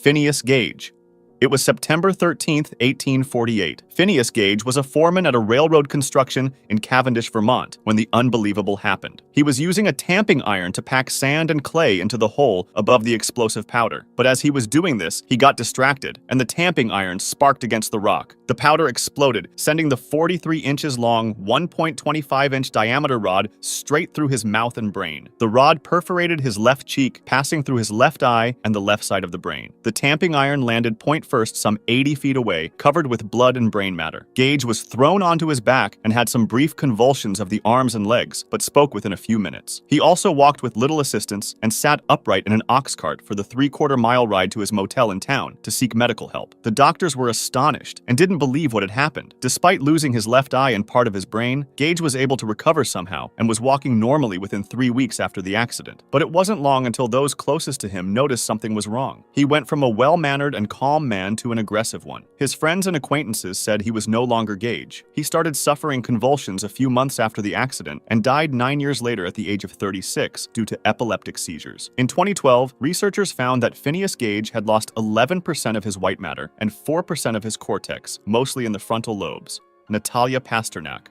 Phineas Gage. It was September 13, 1848. Phineas Gage was a foreman at a railroad construction in Cavendish, Vermont, when the unbelievable happened. He was using a tamping iron to pack sand and clay into the hole above the explosive powder. But as he was doing this, he got distracted, and the tamping iron sparked against the rock. The powder exploded, sending the 43 inches long, 1.25-inch diameter rod straight through his mouth and brain. The rod perforated his left cheek, passing through his left eye and the left side of the brain. The tamping iron landed point first some 80 feet away, covered with blood and brain matter. Gage was thrown onto his back and had some brief convulsions of the arms and legs, but spoke within a few minutes. He also walked with little assistance and sat upright in an ox cart for the 3/4-mile ride to his motel in town to seek medical help. The doctors were astonished and didn't believe what had happened. Despite losing his left eye and part of his brain, Gage was able to recover somehow and was walking normally within 3 weeks after the accident. But it wasn't long until those closest to him noticed something was wrong. He went from a well-mannered and calm man to an aggressive one. His friends and acquaintances said he was no longer Gage. He started suffering convulsions a few months after the accident and died 9 years later at the age of 36 due to epileptic seizures. In 2012, researchers found that Phineas Gage had lost 11% of his white matter and 4% of his cortex, mostly in the frontal lobes. Natalia Pasternak.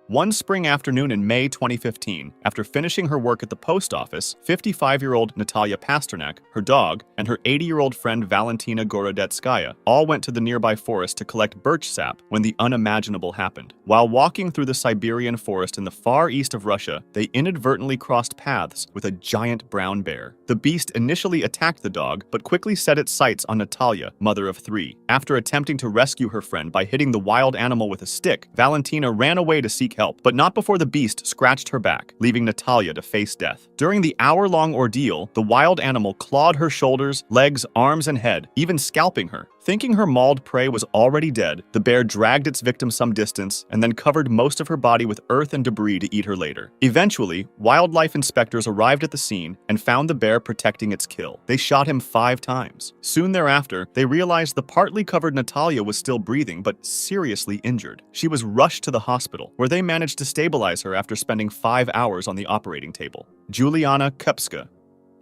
One spring afternoon in May 2015, after finishing her work at the post office, 55-year-old Natalia Pasternak, her dog, and her 80-year-old friend Valentina Gorodetskaya all went to the nearby forest to collect birch sap when the unimaginable happened. While walking through the Siberian forest in the far east of Russia, they inadvertently crossed paths with a giant brown bear. The beast initially attacked the dog, but quickly set its sights on Natalia, mother of 3. After attempting to rescue her friend by hitting the wild animal with a stick, Valentina ran away to seek help, but not before the beast scratched her back, leaving Natalia to face death. During the hour-long ordeal, the wild animal clawed her shoulders, legs, arms, and head, even scalping her. Thinking her mauled prey was already dead, the bear dragged its victim some distance and then covered most of her body with earth and debris to eat her later. Eventually, wildlife inspectors arrived at the scene and found the bear protecting its kill. They shot him 5 times. Soon thereafter, they realized the partly covered Natalia was still breathing but seriously injured. She was rushed to the hospital, where they managed to stabilize her after spending 5 hours on the operating table. Juliana Kupska.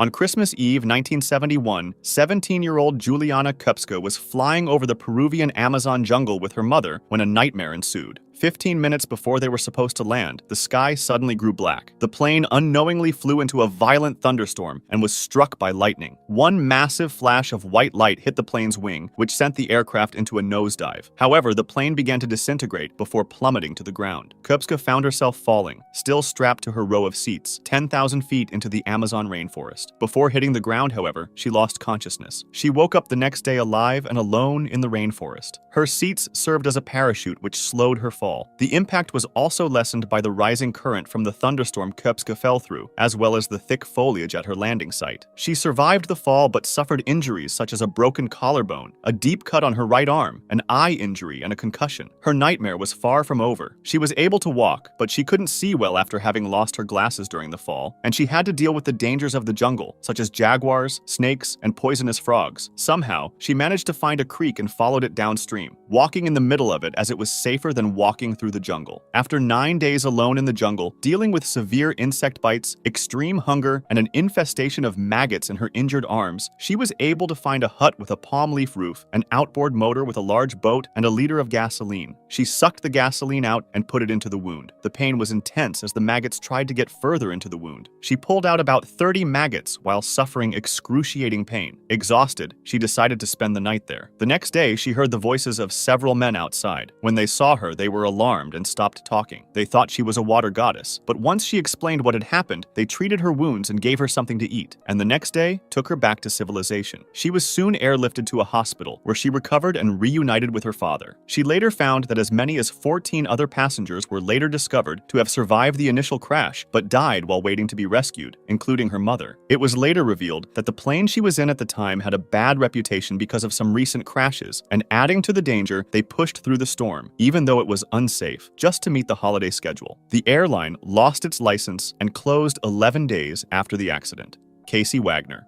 On Christmas Eve 1971, 17-year-old Juliana Kupska was flying over the Peruvian Amazon jungle with her mother when a nightmare ensued. 15 minutes before they were supposed to land, the sky suddenly grew black. The plane unknowingly flew into a violent thunderstorm and was struck by lightning. One massive flash of white light hit the plane's wing, which sent the aircraft into a nosedive. However, the plane began to disintegrate before plummeting to the ground. Kupska found herself falling, still strapped to her row of seats, 10,000 feet into the Amazon rainforest. Before hitting the ground, however, she lost consciousness. She woke up the next day alive and alone in the rainforest. Her seats served as a parachute which slowed her fall. The impact was also lessened by the rising current from the thunderstorm Kupska fell through, as well as the thick foliage at her landing site. She survived the fall but suffered injuries such as a broken collarbone, a deep cut on her right arm, an eye injury, and a concussion. Her nightmare was far from over. She was able to walk, but she couldn't see well after having lost her glasses during the fall, and she had to deal with the dangers of the jungle, such as jaguars, snakes, and poisonous frogs. Somehow, she managed to find a creek and followed it downstream, walking in the middle of it as it was safer than walking through the jungle. After 9 days alone in the jungle, dealing with severe insect bites, extreme hunger, and an infestation of maggots in her injured arms, she was able to find a hut with a palm leaf roof, an outboard motor with a large boat, and a liter of gasoline. She sucked the gasoline out and put it into the wound. The pain was intense as the maggots tried to get further into the wound. She pulled out about 30 maggots while suffering excruciating pain. Exhausted, she decided to spend the night there. The next day, she heard the voices of several men outside. When they saw her, they were alarmed and stopped talking. They thought she was a water goddess, but once she explained what had happened, they treated her wounds and gave her something to eat, and the next day took her back to civilization. She was soon airlifted to a hospital, where she recovered and reunited with her father. She later found that as many as 14 other passengers were later discovered to have survived the initial crash, but died while waiting to be rescued, including her mother. It was later revealed that the plane she was in at the time had a bad reputation because of some recent crashes, and adding to the danger, they pushed through the storm, even though it was unsafe, just to meet the holiday schedule. The airline lost its license and closed 11 days after the accident. Casey Wagner.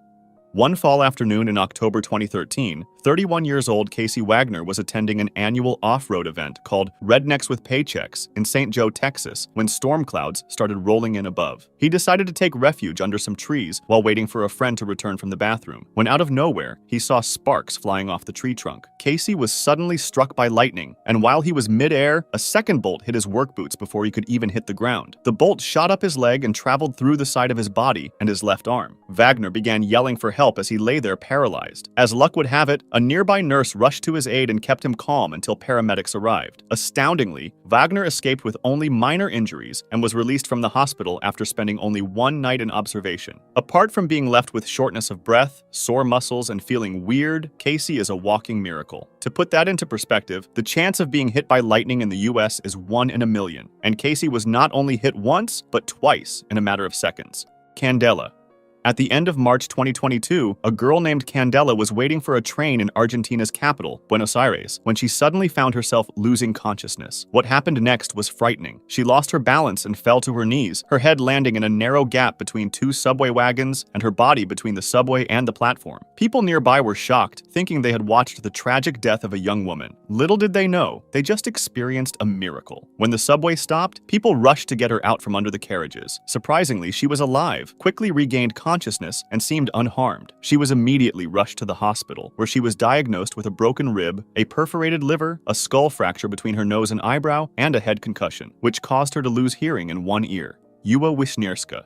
One fall afternoon in October 2013, 31 years old Casey Wagner was attending an annual off-road event called Rednecks with Paychecks in St. Joe, Texas, when storm clouds started rolling in above. He decided to take refuge under some trees while waiting for a friend to return from the bathroom, when out of nowhere, he saw sparks flying off the tree trunk. Casey was suddenly struck by lightning, and while he was mid-air, a second bolt hit his work boots before he could even hit the ground. The bolt shot up his leg and traveled through the side of his body and his left arm. Wagner began yelling for help as he lay there paralyzed. As luck would have it, a nearby nurse rushed to his aid and kept him calm until paramedics arrived. Astoundingly, Wagner escaped with only minor injuries and was released from the hospital after spending only one night in observation. Apart from being left with shortness of breath, sore muscles, and feeling weird, Casey is a walking miracle. To put that into perspective, the chance of being hit by lightning in the US is 1 in a million, and Casey was not only hit once, but twice in a matter of seconds. Candela. At the end of March 2022, a girl named Candela was waiting for a train in Argentina's capital, Buenos Aires, when she suddenly found herself losing consciousness. What happened next was frightening. She lost her balance and fell to her knees, her head landing in a narrow gap between two subway wagons and her body between the subway and the platform. People nearby were shocked, thinking they had watched the tragic death of a young woman. Little did they know, they just experienced a miracle. When the subway stopped, people rushed to get her out from under the carriages. Surprisingly, she was alive, quickly regained consciousness, and seemed unharmed. She was immediately rushed to the hospital, where she was diagnosed with a broken rib, a perforated liver, a skull fracture between her nose and eyebrow, and a head concussion, which caused her to lose hearing in one ear. Ewa Wisniewska.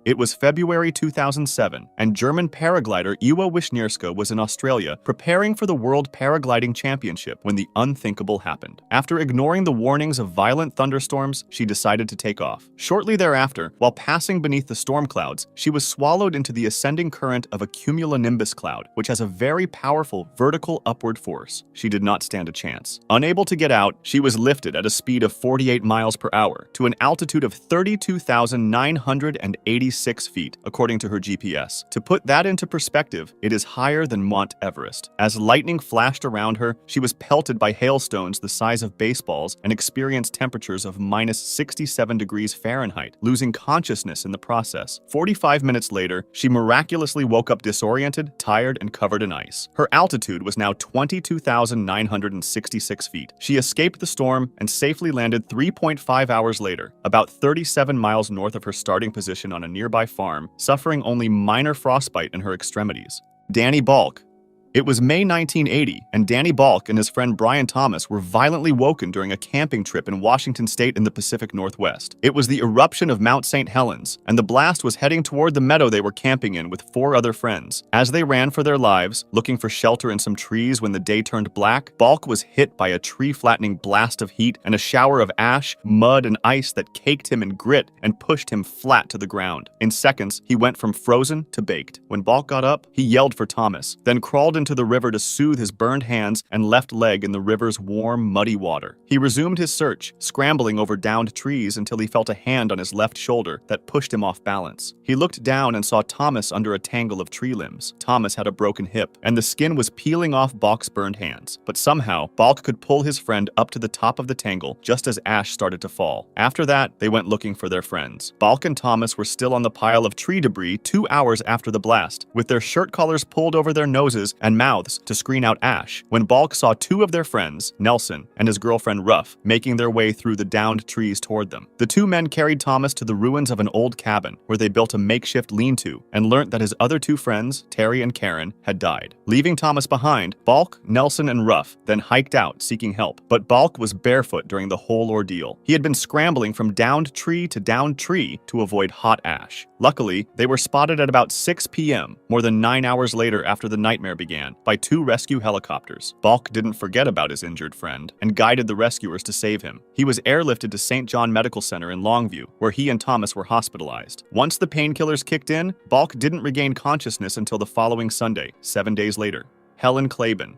It was February 2007, and German paraglider Ewa Wisniewska was in Australia preparing for the World Paragliding Championship when the unthinkable happened. After ignoring the warnings of violent thunderstorms, she decided to take off. Shortly thereafter, while passing beneath the storm clouds, she was swallowed into the ascending current of a cumulonimbus cloud, which has a very powerful vertical upward force. She did not stand a chance. Unable to get out, she was lifted at a speed of 48 miles per hour to an altitude of 32,986 feet, according to her GPS. To put that into perspective, it is higher than Mount Everest. As lightning flashed around her, she was pelted by hailstones the size of baseballs and experienced temperatures of minus 67 degrees Fahrenheit, losing consciousness in the process. 45 minutes later, she miraculously woke up disoriented, tired, and covered in ice. Her altitude was now 22,966 feet. She escaped the storm and safely landed 3.5 hours later, about 37 miles north of her starting position on a nearby farm, suffering only minor frostbite in her extremities. Danny Balk. It was May 1980, and Danny Balk and his friend Brian Thomas were violently woken during a camping trip in Washington State in the Pacific Northwest. It was the eruption of Mount St. Helens, and the blast was heading toward the meadow they were camping in with 4 other friends. As they ran for their lives, looking for shelter in some trees when the day turned black, Balk was hit by a tree-flattening blast of heat and a shower of ash, mud, and ice that caked him in grit and pushed him flat to the ground. In seconds, he went from frozen to baked. When Balk got up, he yelled for Thomas, then crawled into the river to soothe his burned hands and left leg in the river's warm, muddy water. He resumed his search, scrambling over downed trees until he felt a hand on his left shoulder that pushed him off balance. He looked down and saw Thomas under a tangle of tree limbs. Thomas had a broken hip, and the skin was peeling off Balk's burned hands. But somehow, Balk could pull his friend up to the top of the tangle just as ash started to fall. After that, they went looking for their friends. Balk and Thomas were still on the pile of tree debris 2 hours after the blast, with their shirt collars pulled over their noses and mouths to screen out ash, when Balk saw 2 of their friends, Nelson and his girlfriend Ruff, making their way through the downed trees toward them. The 2 men carried Thomas to the ruins of an old cabin, where they built a makeshift lean-to, and learned that his other 2 friends, Terry and Karen, had died. Leaving Thomas behind, Balk, Nelson, and Ruff then hiked out seeking help, but Balk was barefoot during the whole ordeal. He had been scrambling from downed tree to downed tree to avoid hot ash. Luckily, they were spotted at about 6 p.m., more than 9 hours later after the nightmare began, by 2 rescue helicopters. Balk didn't forget about his injured friend and guided the rescuers to save him. He was airlifted to St. John Medical Center in Longview, where he and Thomas were hospitalized. Once the painkillers kicked in, Balk didn't regain consciousness until the following Sunday, 7 days later. Helen Claiborne.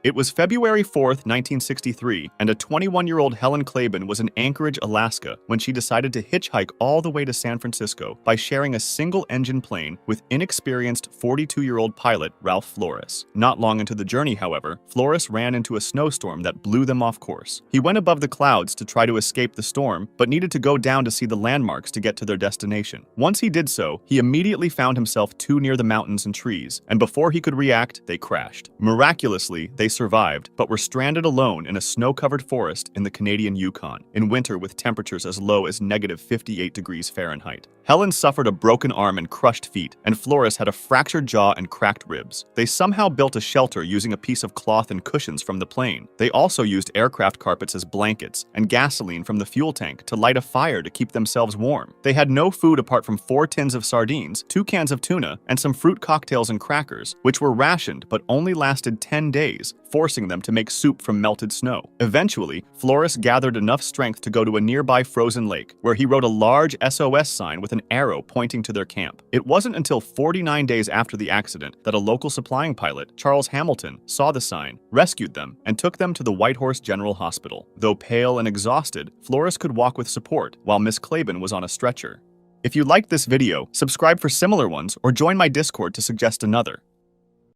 It was February 4th, 1963, and a 21-year-old Helen Klaben was in Anchorage, Alaska, when she decided to hitchhike all the way to San Francisco by sharing a single-engine plane with inexperienced 42-year-old pilot Ralph Flores. Not long into the journey, however, Flores ran into a snowstorm that blew them off course. He went above the clouds to try to escape the storm, but needed to go down to see the landmarks to get to their destination. Once he did so, he immediately found himself too near the mountains and trees, and before he could react, they crashed. Miraculously, they survived, but were stranded alone in a snow-covered forest in the Canadian Yukon, in winter with temperatures as low as -58 degrees Fahrenheit. Helen suffered a broken arm and crushed feet, and Flores had a fractured jaw and cracked ribs. They somehow built a shelter using a piece of cloth and cushions from the plane. They also used aircraft carpets as blankets and gasoline from the fuel tank to light a fire to keep themselves warm. They had no food apart from 4 tins of sardines, 2 cans of tuna, and some fruit cocktails and crackers, which were rationed but only lasted 10 days, forcing them to make soup from melted snow. Eventually, Flores gathered enough strength to go to a nearby frozen lake, where he wrote a large SOS sign with an arrow pointing to their camp. It wasn't until 49 days after the accident that a local supplying pilot, Charles Hamilton, saw the sign, rescued them, and took them to the Whitehorse General Hospital. Though pale and exhausted, Flores could walk with support, while Miss Klaben was on a stretcher. If you liked this video, subscribe for similar ones or join my Discord to suggest another.